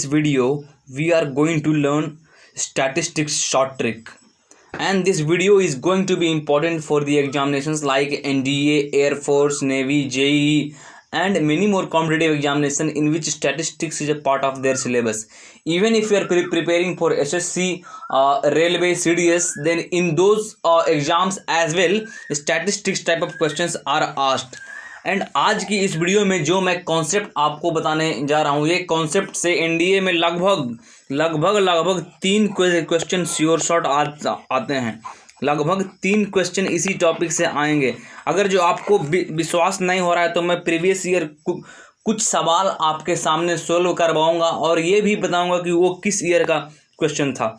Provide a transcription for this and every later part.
this video we are going to learn statistics short trick, and this video is going to be important for the examinations like NDA, Air Force, Navy, JEE and many more competitive examination in which statistics is a part of their syllabus. Even if you are preparing for SSC, Railway, CDS, then in those exams as well statistics type of questions are asked. And आज की इस video में जो मैं concept आपको बताने जा रहा हूँ, ये कॉन्सेप्ट से एनडीए में लगभग 3 क्वेश्चन श्योर शॉट आते हैं। लगभग 3 क्वेश्चन इसी टॉपिक से आएंगे। अगर जो आपको विश्वास नहीं हो रहा है तो मैं प्रीवियस ईयर कुछ सवाल आपके सामने सोल्व करवाऊंगा और ये भी बताऊंगा कि वो किस ईयर का क्वेश्चन था।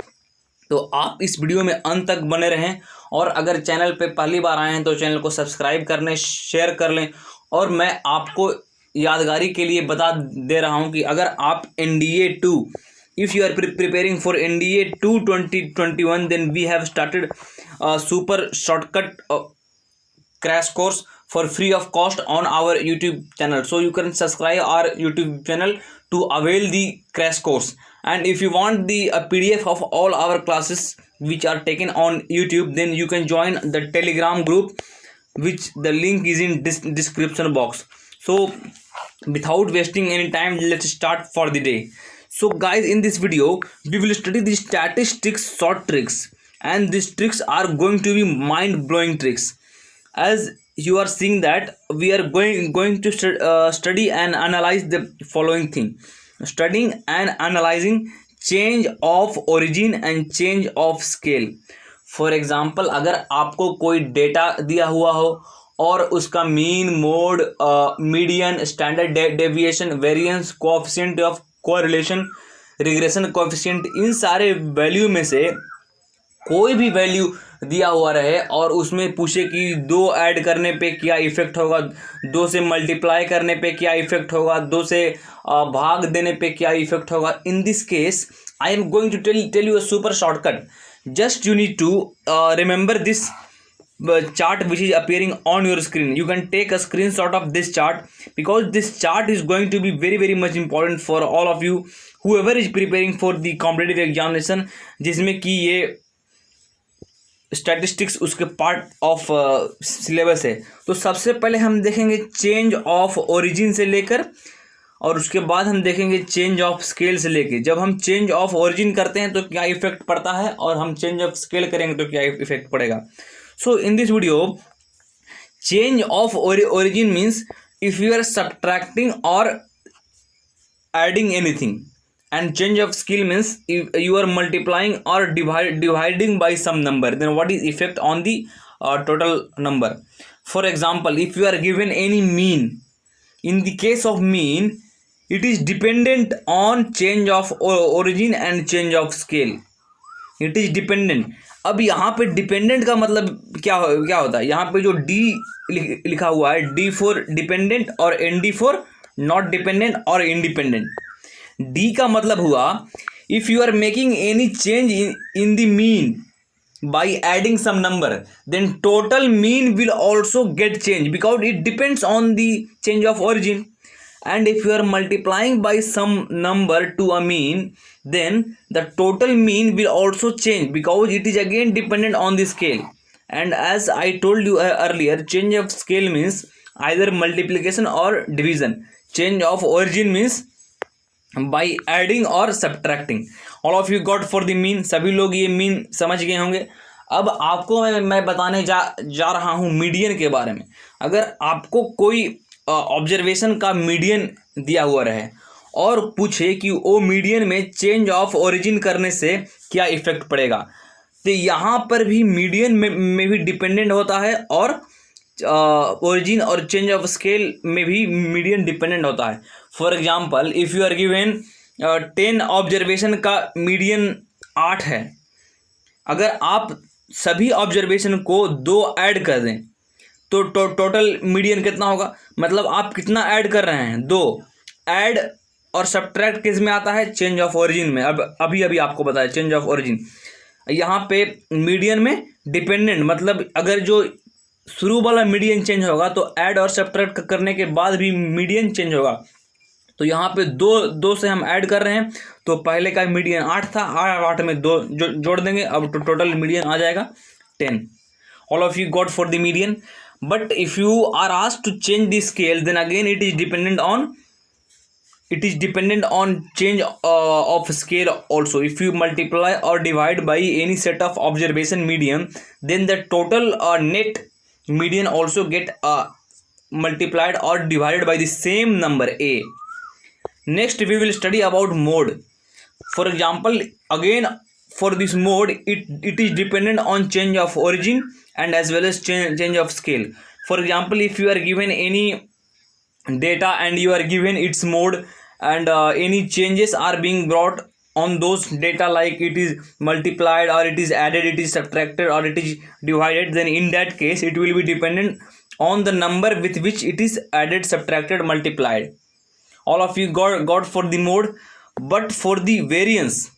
तो आप इस वीडियो में अंत तक बने रहें, और अगर चैनल पे पहली बार आए हैं तो चैनल को सब्सक्राइब कर लें, शेयर कर लें। और मैं आपको यादगारी के लिए बता दे रहा हूं कि अगर आप NDA 2, if you are preparing for NDA 2 2021, then we have started super shortcut crash course for free of cost on our YouTube channel. So you can subscribe our YouTube channel to avail the crash course. And if you want the PDF of all our classes which are taken on YouTube, then you can join the Telegram group, which the link is in description box. So without wasting any time, let's start for the day. So guys, in this video we will study the statistics short tricks, and these tricks are going to be mind blowing tricks. As you are seeing that we are going to study and analyze the following thing: studying and analyzing change of origin and change of scale. For example, अगर आपको कोई data दिया हुआ हो और उसका mean, mode, median, standard deviation, variance, coefficient of correlation, regression coefficient, इन सारे वैल्यू में से कोई भी वैल्यू दिया हुआ रहे और उसमें पूछे कि 2 ऐड करने पे क्या इफेक्ट होगा, 2 से मल्टीप्लाई करने पे क्या इफेक्ट होगा, 2 से भाग देने पे क्या इफेक्ट होगा. In this case I am going to tell you a super shortcut. Just you need to remember this chart which is appearing on your screen. You can take a screenshot of this chart because this chart is going to be very much important for all of you whoever is preparing for the competitive examination, जिसमें कि ये statistics उसके part of syllabus है. तो सबसे पहले हम देखेंगे चेंज ऑफ ओरिजिन से लेकर, और उसके बाद हम देखेंगे चेंज ऑफ स्केल से लेके. जब हम चेंज ऑफ ओरिजिन करते हैं तो क्या इफेक्ट पड़ता है, और हम चेंज ऑफ स्केल करेंगे तो क्या इफेक्ट पड़ेगा. So in this video, change of origin means if you are subtracting और adding anything, and change of scale means if you are multiplying और dividing by some number, then what is effect on the total number. For example, if you are given any mean, in the case of mean it is dependent on change of origin and change of scale. It is dependent. अब यहाँ पे dependent का मतलब क्या होता है. यहाँ पे जो D लिखा हुआ है, D for dependent और ND for not dependent और independent. D का मतलब हुआ if you are making any change in the mean by adding some number, then total mean will also get changed because it depends on the change of origin. And if you are multiplying by some number to a mean, then the total mean will also change because it is again dependent on the scale. And as I told you earlier, change of scale means either multiplication or division. Change of origin means by adding or subtracting. All of you got for the mean. सभी लोग ये mean समझ गए होंगे. अब आपको मैं बताने जा रहा हूँ मीडियन के बारे में. अगर आपको कोई ऑब्जर्वेशन का मीडियन दिया हुआ रहे और पूछे कि वो मीडियन में चेंज ऑफ ओरिजिन करने से क्या इफेक्ट पड़ेगा, तो यहाँ पर भी मीडियन में भी डिपेंडेंट होता है, और ओरिजिन और चेंज ऑफ स्केल में भी मीडियन डिपेंडेंट होता है. For example, if you are given 10 observation का मीडियन 8 है, अगर आप सभी ऑब्जर्वेशन को 2 ऐड कर दें तो टोटल मीडियन कितना होगा. मतलब आप कितना ऐड कर रहे हैं, 2. ऐड और सब्ट्रैक्ट किस में आता है, चेंज ऑफ ओरिजिन में. अब अभी आपको बताया चेंज ऑफ ओरिजिन. यहाँ पे मीडियन में डिपेंडेंट, मतलब अगर जो शुरू वाला मीडियन चेंज होगा तो ऐड और सब्ट्रैक्ट करने के बाद भी मीडियन चेंज होगा. तो यहाँ पे दो से हम ऐड कर रहे हैं, तो पहले का मीडियन 8 था, 8 में 2 जोड़ देंगे, अब टोटल मीडियन आ जाएगा 10. All of you got for the median. But if you are asked to change the scale, then again it is dependent on change of scale also. If you multiply or divide by any set of observation medium, then the total net median also get multiplied or divided by the same number a. Next we will study about mode. For example, again for this mode, it is dependent on change of origin and as well as change of scale. For example, if you are given any data and you are given its mode, and any changes are being brought on those data, like it is multiplied or it is added, it is subtracted or it is divided, then in that case it will be dependent on the number with which it is added, subtracted, multiplied. All of you got for the mode. But for the variance,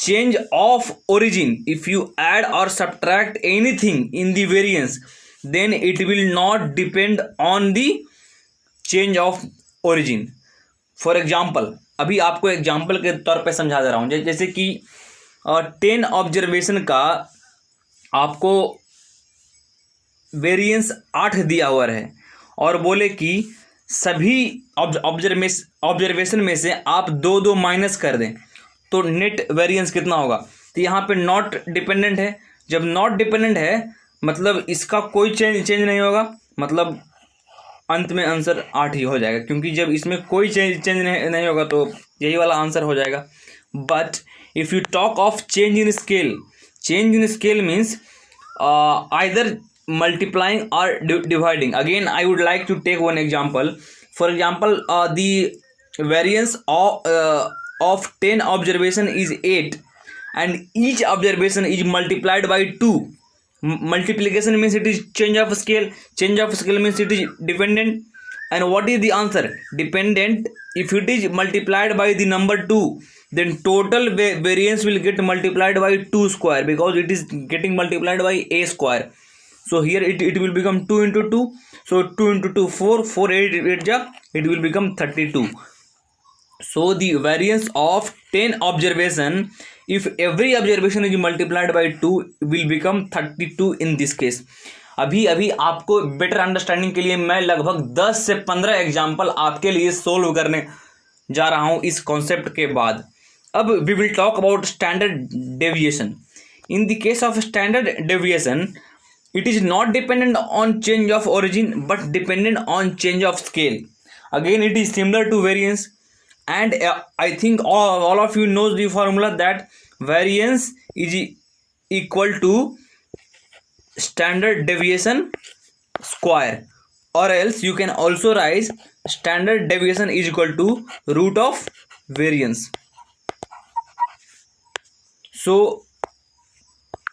change of origin, if you add or subtract anything in the variance, then it will not depend on the change of origin. For example, अभी आपको example के तौर पे समझा दे रहा हूँ. जैसे कि 10 ऑब्जर्वेशन का आपको वेरिएंस 8 दिया हुआ है और बोले कि सभी ऑब्जर्वेशन में से आप 2 माइनस कर दें, तो नेट वेरिएंस कितना होगा. तो यहाँ पे नॉट डिपेंडेंट है. जब नॉट डिपेंडेंट है मतलब इसका कोई चेंज नहीं होगा, मतलब अंत में आंसर 8 ही हो जाएगा, क्योंकि जब इसमें कोई चेंज नहीं होगा तो यही वाला आंसर हो जाएगा. But if you talk of change in scale means either multiplying or dividing. Again I would like to take one example. For example, the variance of 10 observation is 8 and each observation is multiplied by 2. Multiplication means it is change of scale means it is dependent. And what is the answer? Dependent. If it is multiplied by the number 2, then total variance will get multiplied by 2 square, because it is getting multiplied by a square. So here it will become 2 into 2. So 2 into 2 4 8 it will become 32. So the variance of 10 observation, if every observation is multiplied by 2, will become 32 in this case. अभी आपको better understanding के लिए मैं लगभग 10 से 15 example आपके लिए solve करने जा रहा हूँ इस कॉन्सेप्ट के बाद. अब we will talk about standard deviation. In the case of standard deviation, it is not dependent on change of origin but dependent on change of scale. Again it is similar to variance, and I think all of you knows the formula that variance is equal to standard deviation square, or else you can also write standard deviation is equal to root of variance. So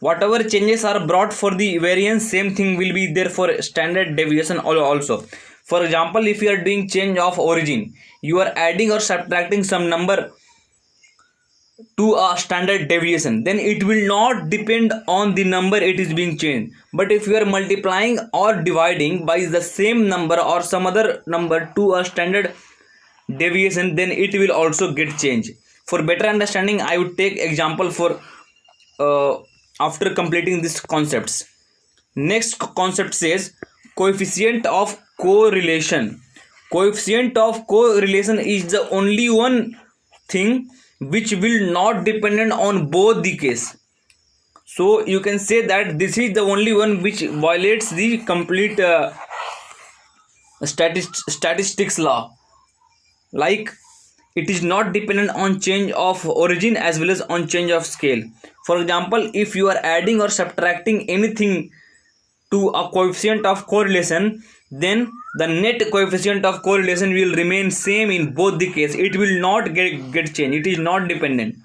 whatever changes are brought for the variance, same thing will be there for standard deviation also. For example, if you are doing change of origin, you are adding or subtracting some number to a standard deviation, then it will not depend on the number it is being changed. But if you are multiplying or dividing by the same number or some other number to a standard deviation, then it will also get changed. For better understanding, I would take example for after completing these concepts. Next concept says coefficient of correlation. Coefficient of correlation is the only one thing which will not dependent on both the case. So you can say that this is the only one which violates the complete statistics law. Like it is not dependent on change of origin as well as on change of scale. For example, if you are adding or subtracting anything to a coefficient of correlation, then the net coefficient of correlation will remain same in both the case. It will not get changed. It is not dependent.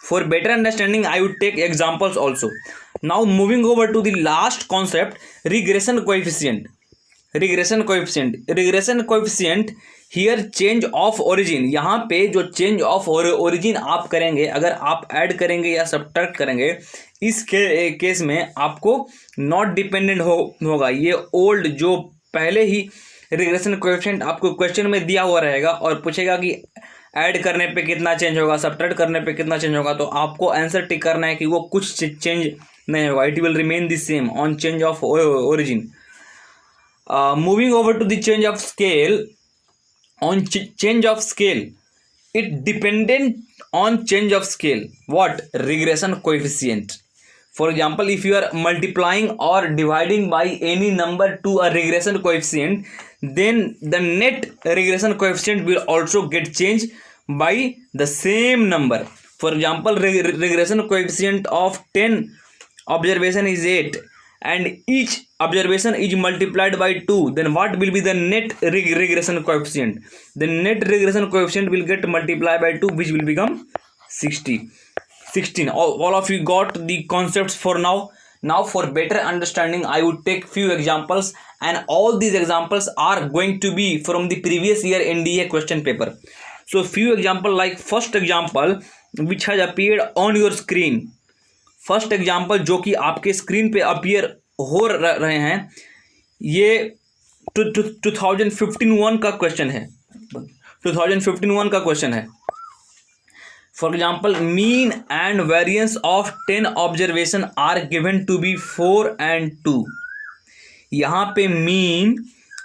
For better understanding, I would take examples also. Now moving over to the last concept, regression coefficient. regression coefficient here change of origin. यहाँ पे जो change of origin आप करेंगे, अगर आप add करेंगे या subtract करेंगे, इस केस में आपको नॉट डिपेंडेंट होगा. ये ओल्ड जो पहले ही रिग्रेशन कोएफिशिएंट आपको क्वेश्चन में दिया हुआ रहेगा और पूछेगा कि ऐड करने पे कितना चेंज होगा, सब्ट्रैक्ट करने पे कितना चेंज होगा, तो आपको आंसर टिक करना है कि वो कुछ चेंज नहीं होगा, it will remain the same on change of origin. Moving over to the change of scale, on change of scale, it dependent on change of scale. What? Regression coefficient. For example, if you are multiplying or dividing by any number to a regression coefficient, then the net regression coefficient will also get changed by the same number. For example, regression coefficient of 10 observation is 8 and each observation is multiplied by 2, then what will be the net regression coefficient? The net regression coefficient will get multiplied by 2, which will become 16. All of you got the concepts for now. Now for better understanding, I would take few examples, and all these examples are going to be from the previous year NDA question paper. So few example, like first example which has appeared on your screen. First example जो कि आपके screen पे appear हो रहे हैं, ये 2015-1 का question है. 2015-1 का क्वेश्चन है. For example, mean and variance of 10 observation are given to be 4 and 2. यहाँ पे मीन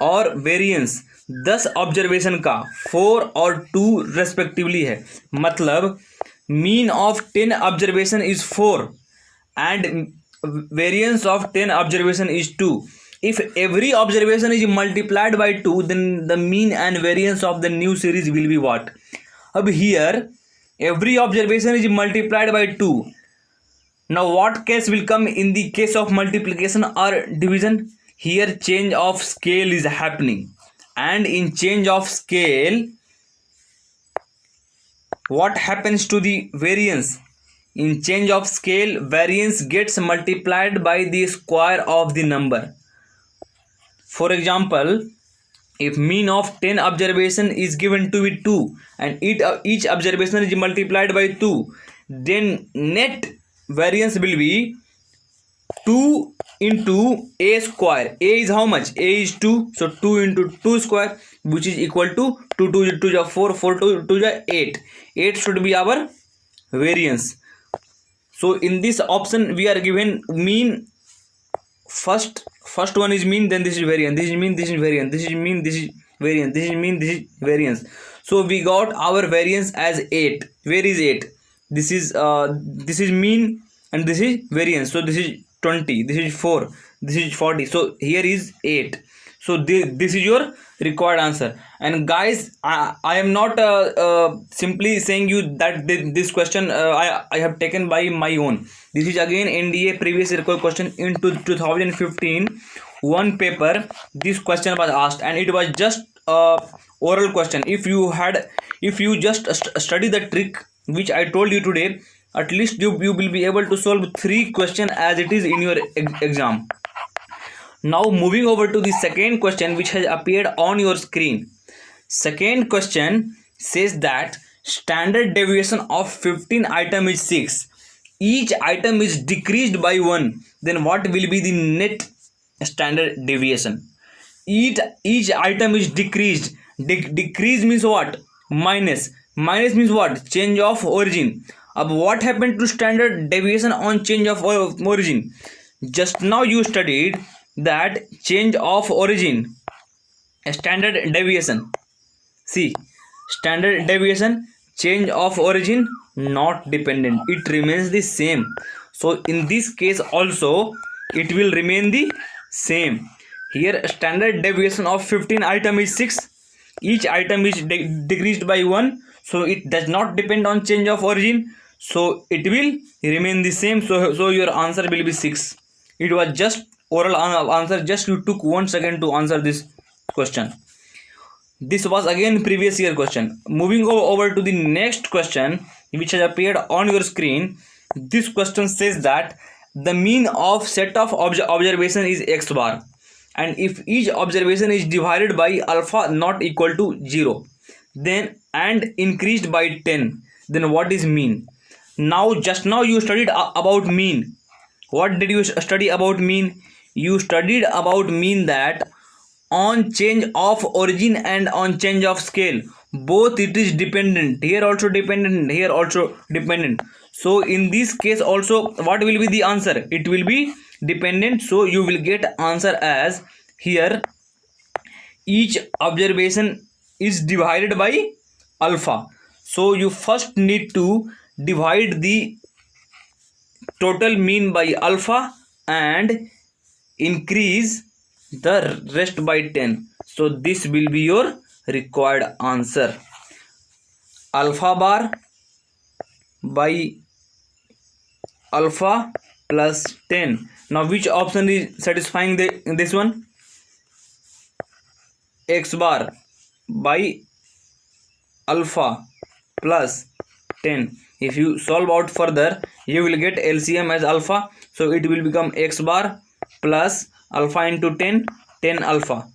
और वेरिएंस 10 ऑब्जर्वेशन का 4 और 2 रेस्पेक्टिवली है. मतलब mean of 10 observation is 4 and variance of 10 observation is 2. If every observation is multiplied by 2, then the mean and variance of the new series will be what? Ab here every observation is multiplied by 2. Now what case will come in the case of multiplication or division? Here change of scale is happening, and in change of scale what happens to the variance? In change of scale, variance gets multiplied by the square of the number. For example, if mean of 10 observation is given to be 2 and each observation is multiplied by 2, then net variance will be 2 into a square. A is how much? A is 2, so 2 into 2 square, which is equal to 2 2 is 4, 4 2 is 8. 8 should be our variance. So in this option we are given mean. First one is mean, then this is variance, this is mean, this is variance, this is mean, this is variance, this is mean, this is variance. So we got our variance as 8. Where is 8? This is mean and this is variance. So this is 20, this is 4, this is 40. So here is 8. So this is your required answer. And guys, I am not simply saying you that this question I have taken by my own. This is again NDA previous year question in 2015 one paper. This question was asked and it was just oral question. If you just study the trick which I told you today, at least you will be able to solve 3 questions as it is in your exam. Now moving over to the second question which has appeared on your screen. Second question says that standard deviation of 15 item is 6. Each item is decreased by 1. Then what will be the net standard deviation? Each item is decreased. Decrease means what? Minus. Minus means what? Change of origin. Ab what happened to standard deviation on change of origin? Just now you studied that change of origin, standard deviation. See, standard deviation, change of origin, not dependent, it remains the same. So in this case also it will remain the same. Here standard deviation of 15 item is 6. Each item is decreased by 1, so it does not depend on change of origin, so it will remain the same. So your answer will be 6. It was just oral answer, just you took 1 second to answer this question. This was again previous year question. Moving over to the next question which has appeared on your screen. This question says that the mean of set of observation is x bar, and if each observation is divided by alpha not equal to 0, then and increased by 10, then what is mean? Now just now you studied about mean. What did you study about mean? You studied about mean that on change of origin and on change of scale, both it is dependent, here also dependent, here also dependent. So in this case also what will be the answer? It will be dependent. So you will get answer as here each observation is divided by alpha. So you first need to divide the total mean by alpha and increase the rest by 10. So this will be your required answer, alpha bar by alpha plus 10. Now which option is satisfying this one? X bar by alpha plus 10. If you solve out further, you will get LCM as alpha, so it will become x bar plus alpha into 10, 10 alpha.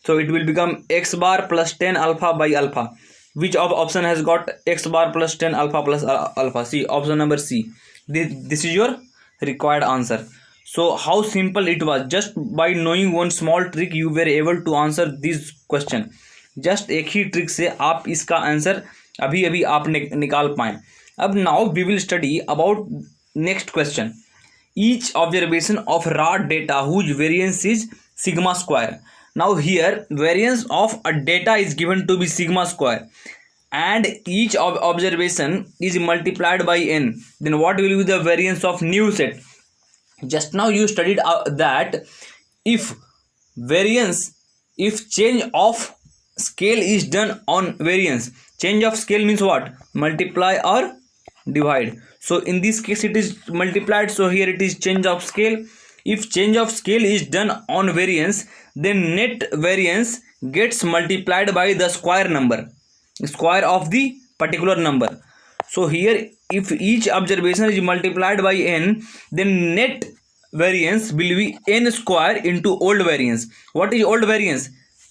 So it will become x bar plus 10 alpha by alpha. Which option has got x bar plus 10 alpha plus alpha? See, option number C. This is your required answer. So how simple it was. Just by knowing one small trick you were able to answer this question. Just एक ही trick से आप इसका answer अभी अभी आप निकाल पाएँ. अब now we will study about next question. Each observation of raw data whose variance is sigma square. Now here variance of a data is given to be sigma square and each observation is multiplied by n. Then what will be the variance of new set? Just now you studied that if change of scale is done on variance, change of scale means what? Multiply or divide. So in this case it is multiplied, so here it is change of scale. If change of scale is done on variance, then net variance gets multiplied by the square of the particular number. So here if each observation is multiplied by n, then net variance will be n square into old variance. What is old variance?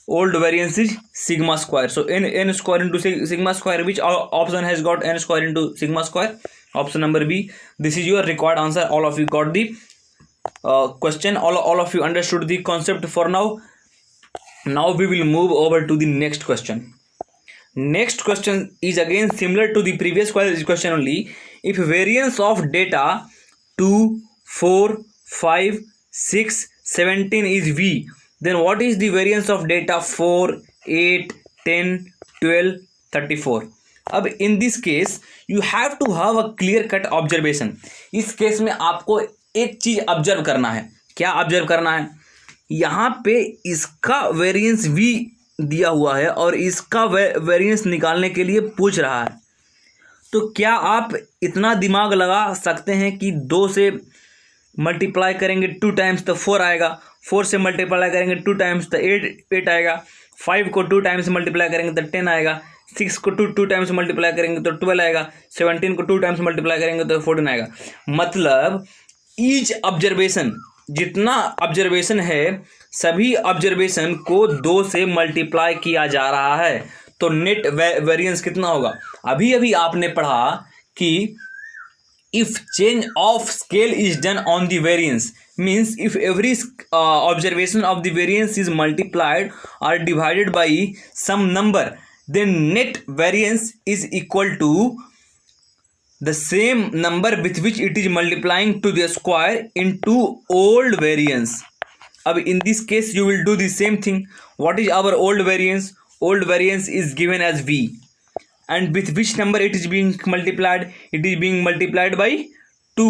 Old variance is sigma square. So n square into sigma square. Which option has got n square into sigma square? Option number B. This is your required answer. All of you got the question. All of you understood the concept for now. Now we will move over to the next question. Next question is again similar to the previous question only. If variance of data 2, 4, 5, 6, 17 is V, then what is the variance of data 4, 8, 10, 12, 34? अब in this case you have to have a clear cut observation. इस case में आपको एक चीज observe करना है. क्या observe करना है? यहाँ पे इसका वेरिएंस भी दिया हुआ है और इसका वेरिएंस निकालने के लिए पूछ रहा है. तो क्या आप इतना दिमाग लगा सकते हैं कि 2 से मल्टीप्लाई करेंगे 2 टाइम्स तो 4 आएगा, 4 से मल्टीप्लाई करेंगे 2 टाइम्स तो 8 आएगा, 5 को 2 टाइम्स मल्टीप्लाई करेंगे तो 10 आएगा, 6 को 2 टाइम्स मल्टीप्लाई करेंगे तो 12 आएगा, 17 को 2 टाइम्स मल्टीप्लाई करेंगे तो 14 आएगा. मतलब ईच ऑब्जर्वेशन, जितना ऑब्जर्वेशन है सभी ऑब्जर्वेशन को 2 से मल्टीप्लाई किया जा रहा है. तो नेट वेरिएंस कितना होगा? अभी अभी आपने पढ़ा कि if change of scale is done on the variance, means if every observation of the variance is multiplied और divided by some number, then net variance is equal to the same number with which it is multiplying to the square into old variance. अब in this case you will do the same thing. What is our old variance? Old variance is given as V, and with which number it is being multiplied? It is being multiplied by 2.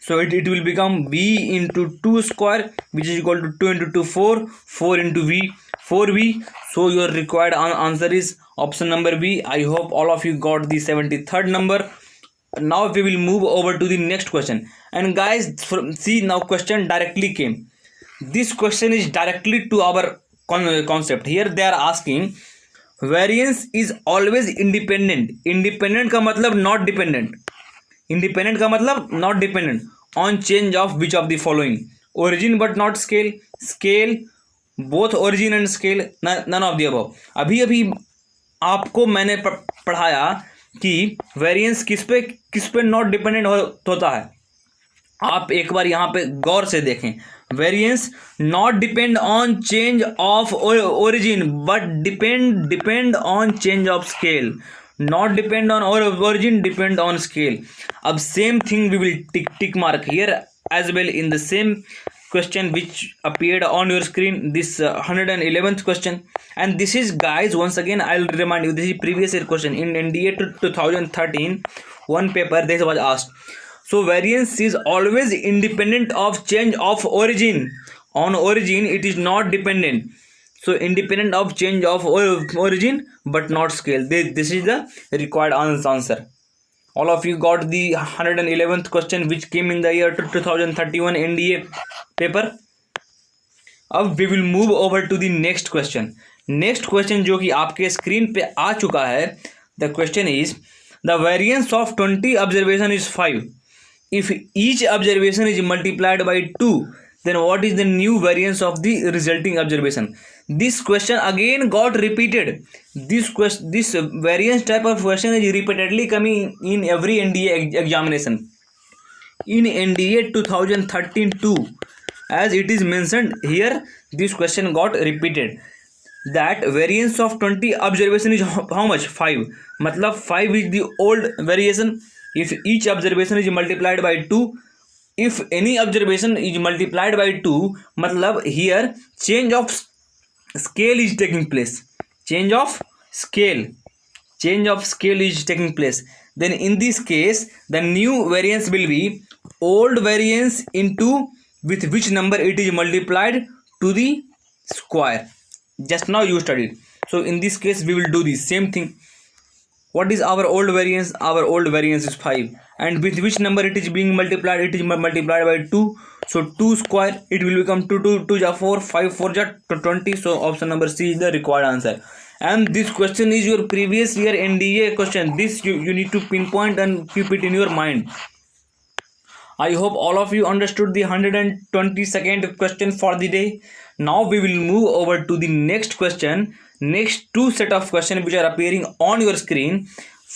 So it will become V into 2 square, which is equal to 2 into 2 4, 4 into V, 4V. So your required answer is option number B. I hope all of you got the 73rd number. Now we will move over to the next question. And guys, see, now question directly came. This question is directly to our concept. Here they are asking variance is always independent. Independent का मतलब not dependent. Independent का मतलब not dependent on change of which of the following? Origin but not scale. Scale both origin and scale, none of the above. अभी अभी आपको मैंने पढ़ाया कि वेरिएंस किस पे नॉट डिपेंडेंट होता है. आप एक बार यहाँ पे गौर से देखें, variance not depend on change of origin but depend on change of scale, not depend on origin, depend on scale. अब same thing we will tick mark here as well in the same question which appeared on your screen, this 111th question. And this is, guys, once again I'll remind you, this is previous year question in NDA 2013 one paper. This was asked, so variance is always independent of change of origin. On origin it is not dependent, so independent of change of origin but not scale. This is the required answer. All of you got the 111th question which came in the year 2031 NDA paper. अब we will move over to the next question. Next question जो कि आपके screen पे आ चुका है, the question is the variance of 20 observation is 5. If each observation is multiplied by 2, then what is the new variance of the resulting observation? This question again got repeated. This variance type of question is repeatedly coming in every NDA examination. In NDA 2013-2, as it is mentioned here, this question got repeated. That variance of 20 observation is how much? 5. मतलब 5 is the old variation. If each observation is multiplied by 2, if any observation is multiplied by 2, मतलब here change of scale is taking place. Change of scale is taking place. Then in this case, the new variance will be old variance into with which number it is multiplied to the square. Just now you studied. So in this case we will do the same thing. What is our old variance? Our old variance is 5, and with which number it is being multiplied? It is multiplied by 2. So 2 square, it will become 2 ja 4, 5 4 ja 20. So option number C is the required answer. And this question is your previous year NDA question. This you need to pinpoint and keep it in your mind. I hope all of you understood the 122nd question for the day. Now we will move over to the next question. Next two set of questions which are appearing on your screen.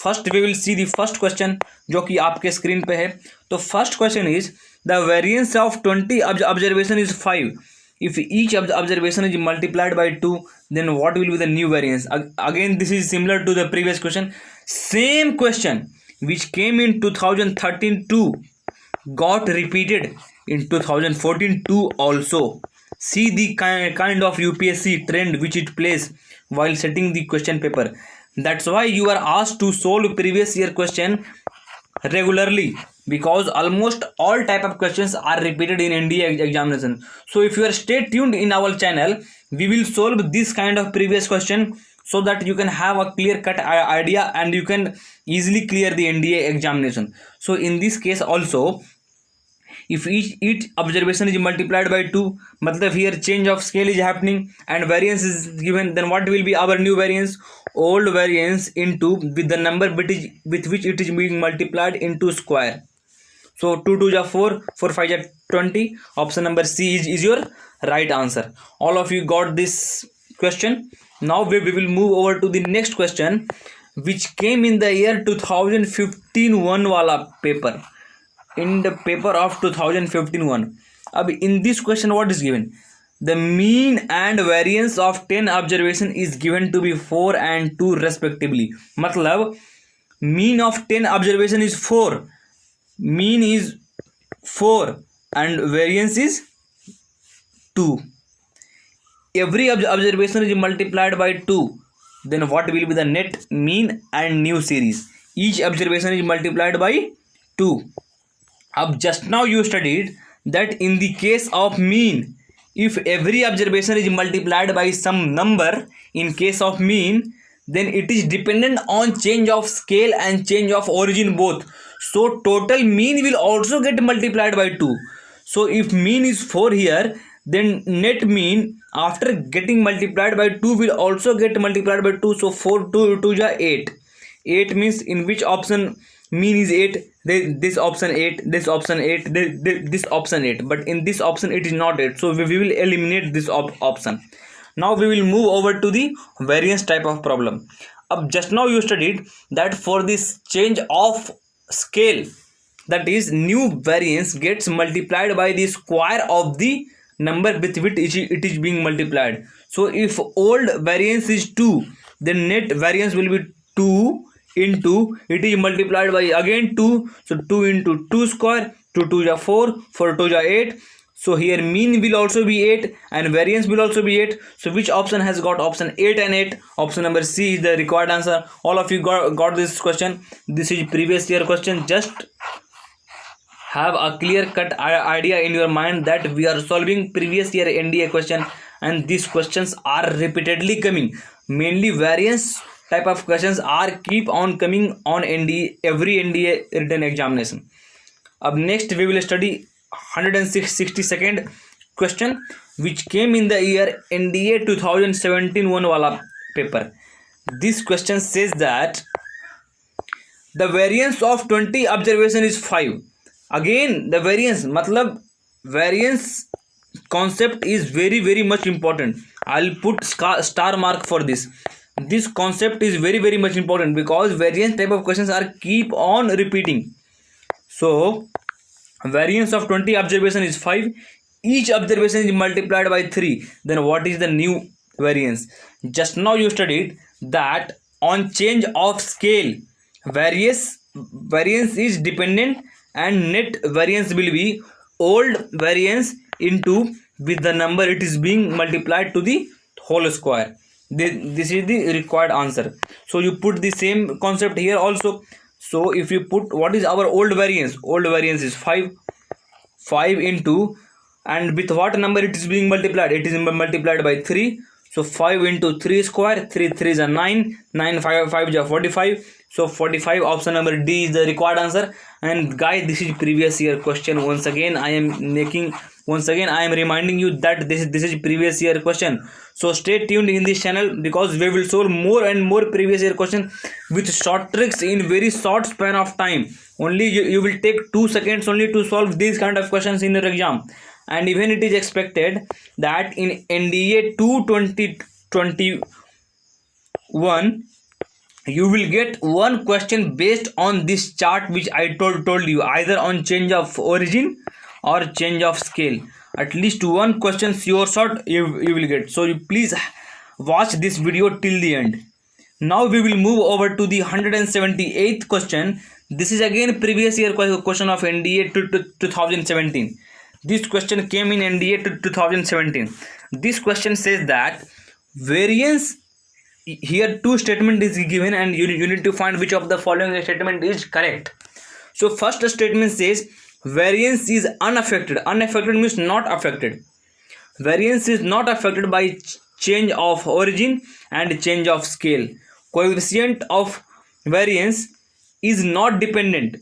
First we will see the first question जो कि आपके screen पे है. तो first question is the variance of 20 observation is 5. If each observation is multiplied by 2, then what will be the new variance? Again this is similar to the previous question. Same question which came in 2013-2 got repeated in 2014-2 also. See the kind of UPSC trend which it plays while setting the question paper. That's why you are asked to solve previous year question regularly, because almost all type of questions are repeated in NDA examination. So if you are stay tuned in our channel, we will solve this kind of previous question so that you can have a clear cut idea and you can easily clear the NDA examination. So in this case also, if each observation is multiplied by 2, matlab here change of scale is happening and variance is given, then what will be our new variance? Old variance into with the number with which it is being multiplied into square. So 2 2 ja 4, 4 5 ja 20. Option number C is your right answer. All of you got this question. Now we will move over to the next question which came in the year 2015 one wala paper. In the paper of 2015-1. अब in this question what is given? The mean and variance of 10 observation is given to be 4 and 2 respectively. मतलब mean of 10 observation is 4, mean is 4 and variance is 2. Every observation is multiplied by 2, then what will be the net mean and new series? Each observation is multiplied by 2. अब just now you studied that in the case of mean, if every observation is multiplied by some number, in case of mean, then it is dependent on change of scale and change of origin both. So total mean will also get multiplied by 2. So if mean is 4 here, then net mean after getting multiplied by 2 will also get multiplied by 2. So 4 2 ja 8. 8 means in which option mean is 8? This option 8, this option 8, this option 8, but in this option it is not 8, so we will eliminate this option. Now we will move over to the variance type of problem. Just now you studied that for this change of scale, that is new variance gets multiplied by the square of the number with which it is being multiplied. So if old variance is 2, then net variance will be 2 into it is multiplied by again 2, so 2 into 2 square, 2 2 is 4, 4 2 is 8. So here mean will also be 8 and variance will also be 8. So which option has got option 8 and 8? Option number C is the required answer. All of you got this question. This is previous year question. Just have a clear cut idea in your mind that we are solving previous year NDA question, and these questions are repeatedly coming. Mainly variance type of questions are keep on coming on NDA, every NDA written examination. Up next we will study 162nd question which came in the year NDA 2017 one wala paper. This question says that the variance of 20 observation is 5. Again the variance matlab variance concept is very much important. I'll put star mark for this. This concept is very much important because variance type of questions are keep on repeating. So variance of 20 observation is 5. Each observation is multiplied by 3. Then what is the new variance? Just now you studied that on change of scale variance is dependent and net variance will be old variance into with the number it is being multiplied to the whole square. This is the required answer. So you put the same concept here also. So if you put what is our old variance is 5 into, and with what number it is being multiplied? It is multiplied by 3. So 5 into 3 square, 3 3 is a 9, 9 5 5 is a 45. So 45, option number D is the required answer. And guys, this is previous year question. Once again I am reminding you that this is previous year question. So stay tuned in this channel because we will solve more and more previous year question with short tricks in very short span of time. Only you will take 2 seconds only to solve these kind of questions in your exam. And even it is expected that in NDA 2021 you will get one question based on this chart which I told you, either on change of origin or change of scale. At least one question sure shot you will get. So you please watch this video till the end. Now we will move over to the 178th question. This is again previous year question of NDA 2017. This question came in NDA 2017. This question says that variance, here two statement is given and you need to find which of the following statement is correct. So first statement says variance is unaffected. Unaffected means not affected. Variance is not affected by change of origin and change of scale. Coefficient of variance is not dependent.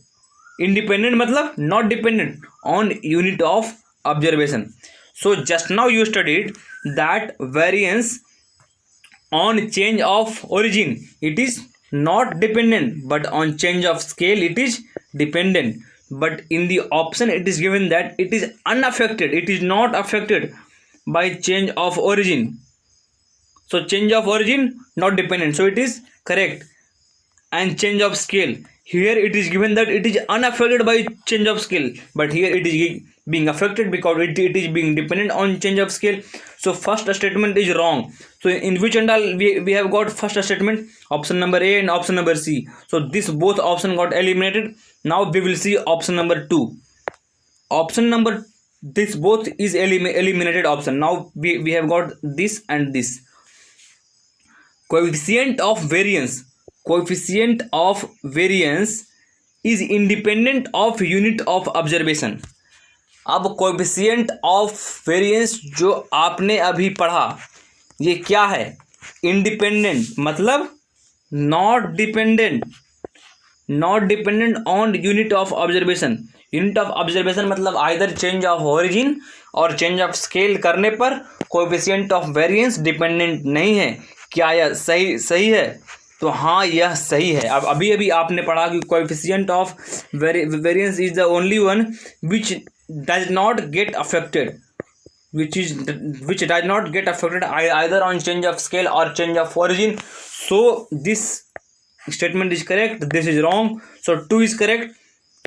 Independent matlab not dependent on unit of observation. So just now you studied that variance on change of origin it is not dependent, but on change of scale it is dependent. But in the option it is given that it is unaffected, it is not affected by change of origin. So change of origin not dependent, so it is correct. And change of scale, here it is given that it is unaffected by change of scale, but here it is being affected because it is being dependent on change of scale. So first statement is wrong. So in which and all we have got first statement, option number A and option number C. So this both option got eliminated. Now we will see option number 2. Option number, this both is eliminated option. Now we have got this and this. Coefficient of variance is independent of unit of observation. अब coefficient of variance जो आपने अभी पढ़ा ये क्या है? Independent मतलब not dependent on unit of observation. Unit of observation मतलब आइदर चेंज ऑफ ओरिजिन और चेंज ऑफ स्केल करने पर कोएफिशिएंट ऑफ वेरिएंस डिपेंडेंट नहीं है. क्या यह सही है? तो हाँ, यह सही है. अब अभी आपने पढ़ा कि coefficient of variance is the only one which does not get affected, which does not get affected either on change of scale or change of origin. So this statement is correct, this is wrong. So 2 is correct.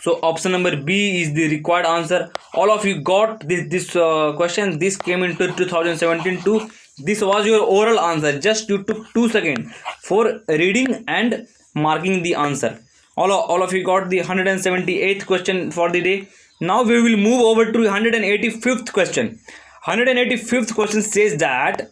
So option number B is the required answer. All of you got this question. This came into 2017 too. This was your oral answer. Just you took 2 seconds for reading and marking the answer. All of you got the 178th question for the day. Now we will move over to 185th question. 185th question says that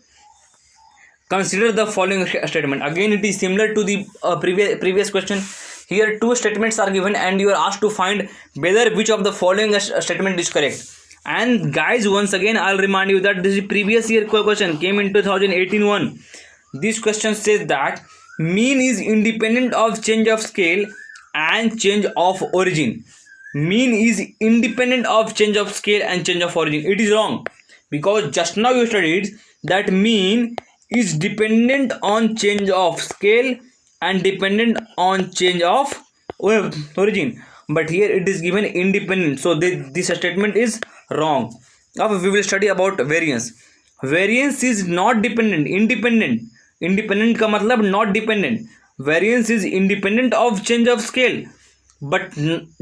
consider the following statement. Again, it is similar to the previous question. Here two statements are given and you are asked to find whether which of the following statement is correct. And guys, once again I'll remind you that this is previous year question, came in 2018 one. This question says that mean is independent of change of scale and change of origin. Mean is independent of change of scale and change of origin. It is wrong, because just now you studied that mean is dependent on change of scale and dependent on change of origin, but here it is given independent, so this statement is wrong. Now we will study about variance. Variance is not dependent, independent. Independent का मतलब not dependent. Variance is independent of change of scale but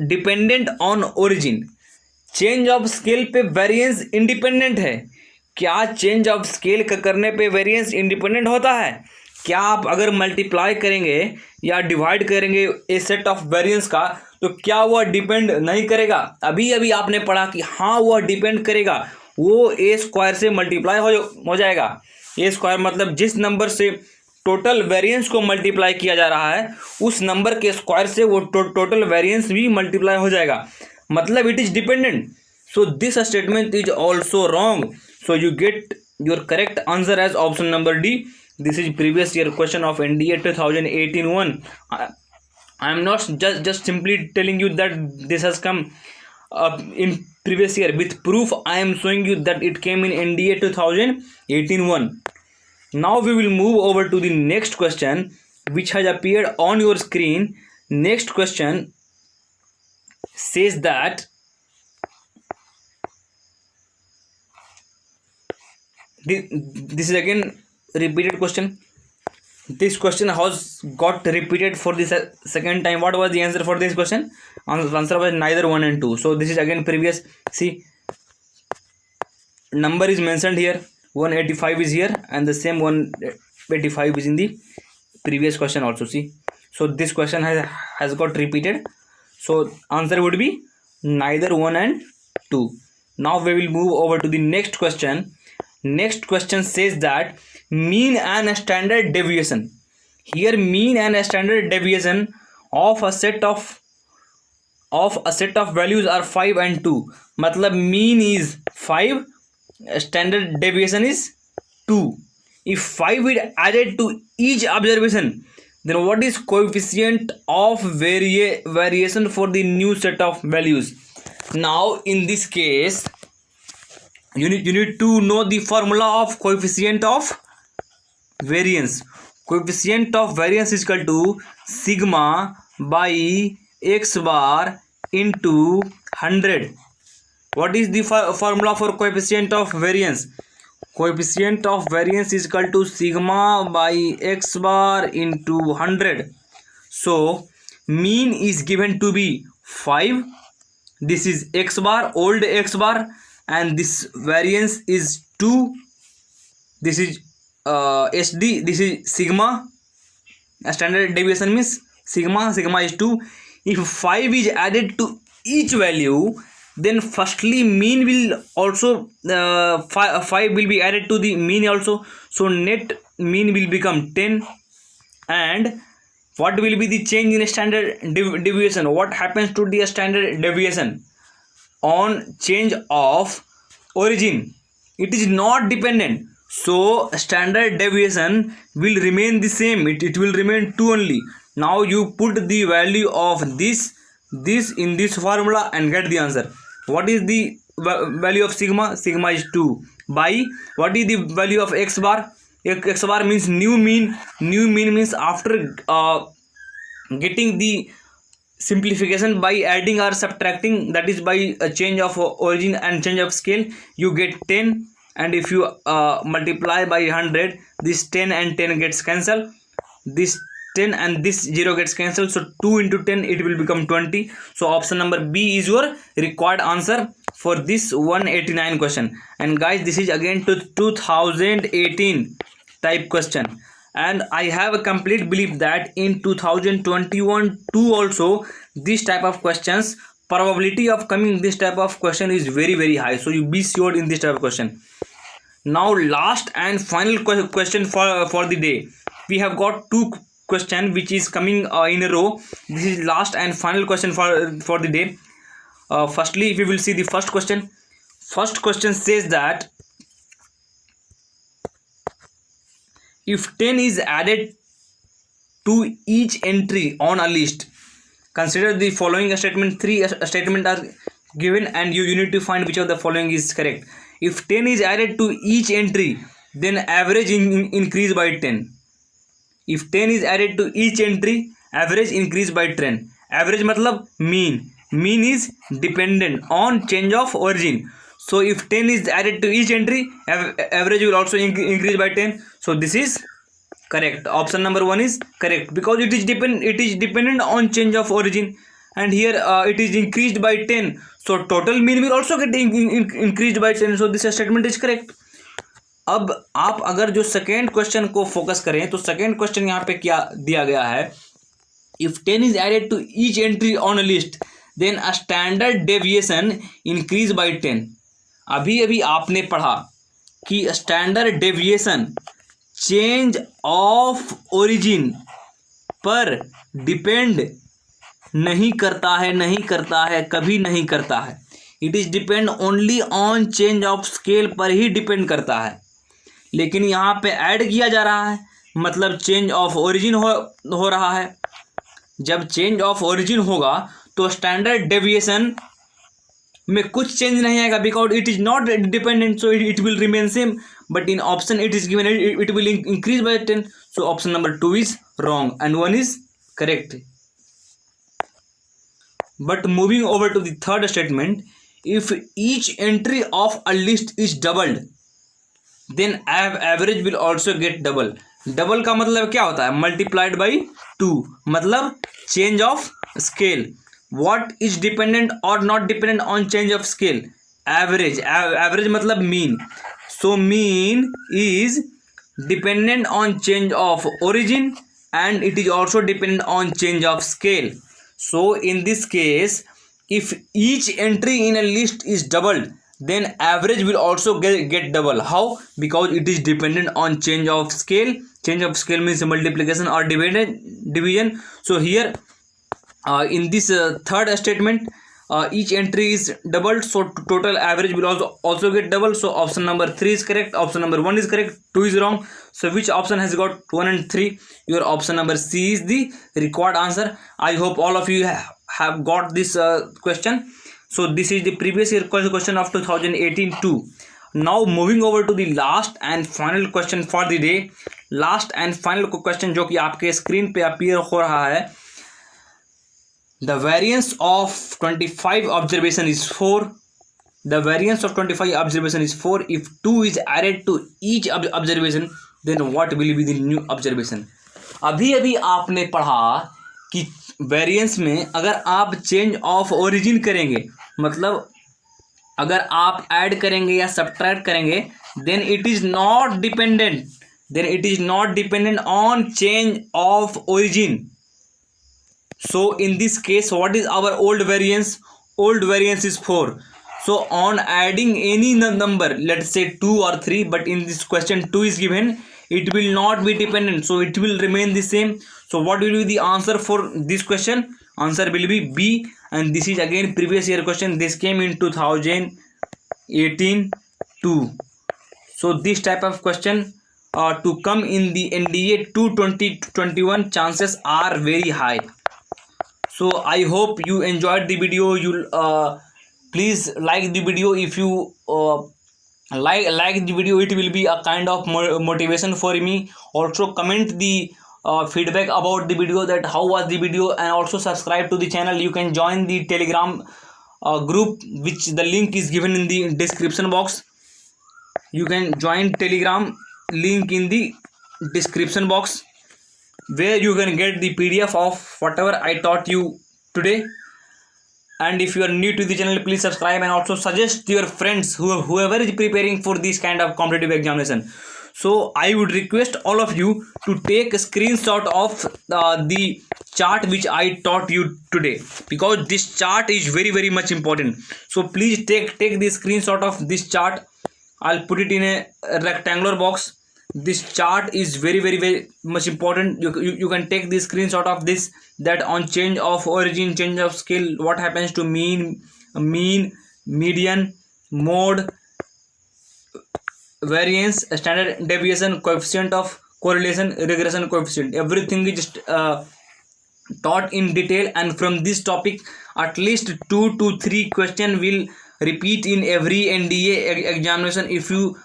dependent on origin. Change of scale पे variance independent है क्या? Change of scale करने पे variance independent होता है क्या? आप अगर मल्टीप्लाई करेंगे या डिवाइड करेंगे ए सेट ऑफ वेरिएंस का तो क्या वह डिपेंड नहीं करेगा? अभी अभी आपने पढ़ा कि हाँ वह डिपेंड करेगा, वो ए स्क्वायर से मल्टीप्लाई हो जाएगा. ए स्क्वायर मतलब जिस नंबर से टोटल वेरिएंस को मल्टीप्लाई किया जा रहा है उस नंबर के स्क्वायर से वो टोटल वेरिएंस भी मल्टीप्लाई हो जाएगा, मतलब it is dependent. So this statement is also wrong. So you get your correct answer as option number D. This is previous year question of NDA 2018 one. I am not just simply telling you that this has come up in previous year. With proof, I am showing you that it came in NDA 2018 one. Now we will move over to the next question, which has appeared on your screen. Next question says that this is again repeated question. This question has got repeated for the second time. What was the answer for this question? Answer was neither 1 and 2. So this is again previous. See, number is mentioned here, 185 is here and the same 185 is in the previous question also. See, so this question has got repeated, so answer would be neither 1 and 2. Now we will move over to the next question. Next question says that mean and standard deviation. Here mean and standard deviation of a set of values are 5 and 2. मतलब mean is 5, standard deviation is 2. If 5 is added to each observation, then what is coefficient of variation for the new set of values? Now in this case you need to know the formula of coefficient of variance. Coefficient of variance is equal to sigma by x bar into 100. What is the formula for coefficient of variance? Coefficient of variance is equal to sigma by x bar into 100. So mean is given to be 5. This is x bar, old x bar, and this variance is 2. This is SD, this is sigma. Standard deviation means sigma is 2. If 5 is added to each value, then firstly mean will also 5 will be added to the mean also, so net mean will become 10. And what will be the change in standard deviation? What happens to the standard deviation on change of origin? It is not dependent, so standard deviation will remain the same. It will remain 2 only. Now you put the value of this in this formula and get the answer. What is the value of sigma? Sigma is 2 by what is the value of x bar? X bar means new mean. New mean means after getting the simplification by adding or subtracting, that is by a change of origin and change of scale, you get 10. And if you multiply by 100, this 10 and 10 gets cancelled. This 10 and this 0 gets cancelled, so 2 into 10 it will become 20. So option number B is your required answer for this 189 question. And guys, this is again to 2018 type question, and I have a complete belief that in 2021 too also this type of questions, probability of coming this type of question is very very high. So you be sure in this type of question. Now last and final question for the day. We have got two question which is coming in a row. This is last and final question for the day. Firstly, we will see the first question. First question says that if 10 is added to each entry on a list, consider the following statement. Three statements are given and you need to find which of the following is correct. If 10 is added to each entry, then average increase by 10. If 10 is added to each entry, average increase by 10. Average matlab mean. Mean is dependent on change of origin. So if 10 is added to each entry, average will also increase by 10. So this is correct. Option number 1 is correct, because it is dependent on change of origin, and here it is increased by 10. So total mean will also get increased by 10. So this statement is correct. अब आप अगर जो second question को focus करें तो second question यहाँ पे क्या दिया गया है, if 10 is added to each entry on a list then a standard deviation increase by 10. अभी अभी आपने पढ़ा कि standard deviation change of origin पर डिपेंड नहीं करता है, कभी नहीं करता है. It is depend only on change of scale पर ही डिपेंड करता है. लेकिन यहाँ पे ऐड किया जा रहा है, मतलब चेंज ऑफ ओरिजिन हो रहा है. जब चेंज ऑफ ओरिजिन होगा तो स्टैंडर्ड डेविएशन में कुछ चेंज नहीं आएगा, because it is not dependent, so it will remain same. But in option it is given it will increase by 10. So option number 2 is wrong and 1 is correct. But moving over to the third statement, if each entry of a list is doubled, then average will also get double. Double का मतलब क्या होता है, multiplied by 2, मतलब change of scale. What is dependent और not dependent on change of scale? Average. Average मतलब mean. So mean is dependent on change of origin and it is also dependent on change of scale. So in this case, if each entry in a list is doubled, then average will also get double. How? Because it is dependent on change of scale. Change of scale means multiplication or division. So here in this third statement, each entry is doubled, so total average will also get double. So option number 3 is correct, option number 1 is correct, 2 is wrong. So which option has got 1 and 3? Your option number C is the required answer. I hope all of you have got this question. So this is the previous year question of 2018 too. Now moving over to the last and final question for the day. Last and final question जो कि आपके screen पे appear हो रहा है. The variance of 25 observation is 4. The variance of 25 observation is 4. If 2 is added to each observation, then what will be the new observation? अभी अभी आपने पढ़ा कि वेरिएंस में अगर आप चेंज ऑफ ओरिजिन करेंगे, मतलब अगर आप ऐड करेंगे या सब्ट्रैक्ट करेंगे, then it is not dependent on change of origin. So in this case, what is our old variance? Old variance is 4. So on adding any number, let's say 2 or 3, but in this question 2 is given, it will not be dependent, so it will remain the same. So what will be the answer for this question? Answer will be B, and this is again previous year question. This came in 2018 too. So this type of question to come in the NDA 2021 chances are very high. So I hope you enjoyed the video. You'll please like the video. If you like the video, it will be a kind of motivation for me. Also comment the feedback about the video, that how was the video, and also subscribe to the channel. You can join the Telegram group, which the link is given in the description box. You can join Telegram, link in the description box. where you can get the PDF of whatever I taught you today. And if you are new to the channel, please subscribe and also suggest your friends whoever is preparing for this kind of competitive examination. So I would request all of you to take a screenshot of the chart which I taught you today, because this chart is very much important. So please take the screenshot of this chart. I'll put it in a rectangular box. This chart is very much important. You can take the screenshot of this, that on change of origin, change of scale, what happens to mean, median, mode, variance, standard deviation, coefficient of correlation, regression coefficient. Everything is just taught in detail, and from this topic at least 2 to 3 questions will repeat in every NDA examination. If you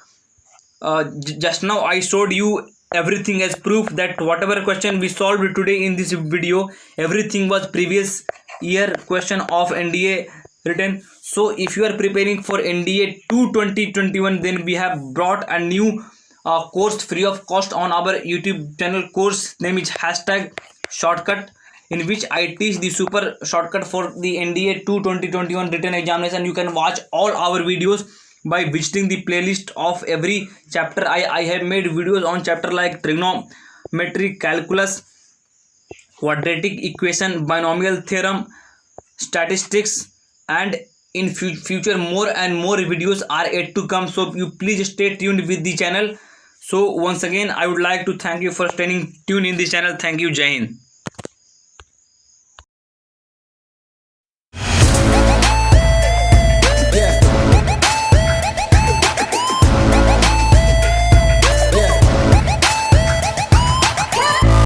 just now I showed you everything as proof that whatever question we solved today in this video, everything was previous year question of NDA written. So if you are preparing for NDA 2 2021, then we have brought a new course free of cost on our YouTube channel. Course name is #shortcut, in which I teach the super shortcut for the NDA 2 2021 written examination. You can watch all our videos by visiting the playlist of every chapter. I have made videos on chapter like trigonometry, calculus, quadratic equation, binomial theorem, statistics, and in future more and more videos are yet to come. So you please stay tuned with the channel. So once again I would like to thank you for staying tuned in this channel. Thank you. Jai Hind.